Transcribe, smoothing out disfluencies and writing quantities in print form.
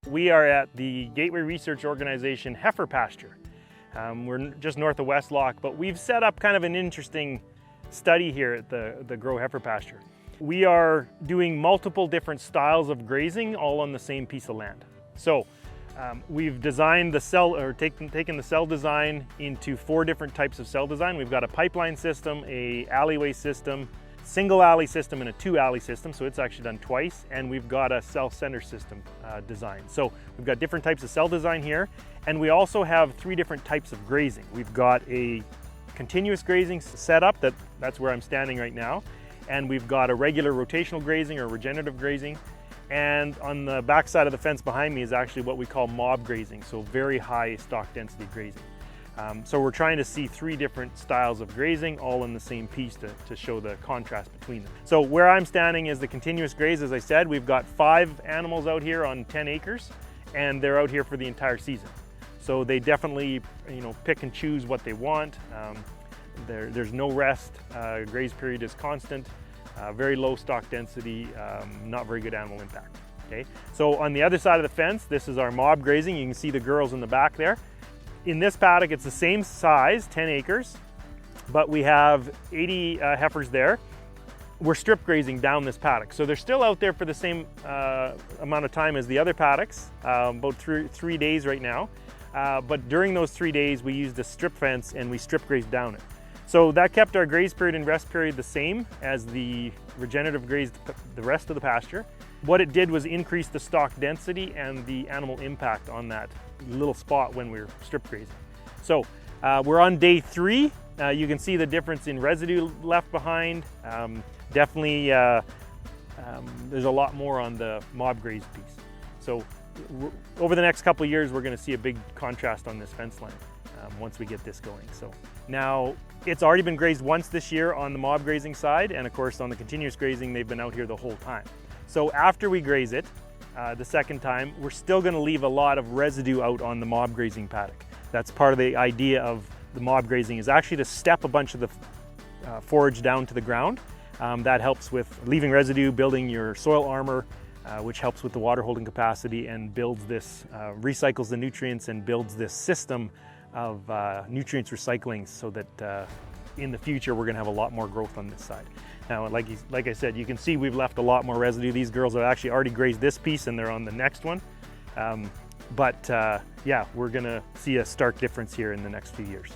We are at the Gateway Research Organization heifer pasture. We're just north of Westlock, but we've set up kind of an interesting study here at the Grow heifer pasture. We are doing multiple different styles of grazing all on the same piece of land. So we've designed the cell, or taken the cell design into 4 different types of cell design. We've got a pipeline system, a alleyway system, single alley system, and a 2 alley system, so it's actually done twice, and we've got a cell center system design. So we've got different types of cell design here, and we also have 3 different types of grazing. We've got a continuous grazing setup, that's where I'm standing right now, and we've got a regular rotational grazing or regenerative grazing, and on the back side of the fence behind me is actually what we call mob grazing, so very high stock density grazing. So we're trying to see 3 different styles of grazing all in the same piece to show the contrast between them. So where I'm standing is the continuous graze. As I said, we've got 5 animals out here on 10 acres, and they're out here for the entire season. So they definitely, pick and choose what they want. There's no rest. Graze period is constant. Very low stock density, not very good animal impact. Okay. So on the other side of the fence, this is our mob grazing. You can see the girls in the back there. In this paddock, it's the same size, 10 acres, but we have 80 heifers there. We're strip grazing down this paddock. So they're still out there for the same amount of time as the other paddocks, about 3 days right now. But during those 3 days, we used a strip fence and we strip grazed down it. So that kept our graze period and rest period the same as the regenerative grazed the rest of the pasture. What it did was increase the stock density and the animal impact on that little spot when we were strip grazing. So we're on day 3. You can see the difference in residue left behind. Definitely there's a lot more on the mob grazed piece. So over the next couple of years, we're going to see a big contrast on this fence line once we get this going. So now it's already been grazed once this year on the mob grazing side, and of course on the continuous grazing, they've been out here the whole time. So after we graze it, the second time, we're still going to leave a lot of residue out on the mob grazing paddock. That's part of the idea of the mob grazing, is actually to step a bunch of the forage down to the ground. That helps with leaving residue, building your soil armor, which helps with the water holding capacity and builds this, recycles the nutrients and builds this system of nutrients recycling, so that in the future we're going to have a lot more growth on this side. Now, like I said, you can see we've left a lot more residue. These girls have actually already grazed this piece and they're on the next one. Yeah, we're going to see a stark difference here in the next few years.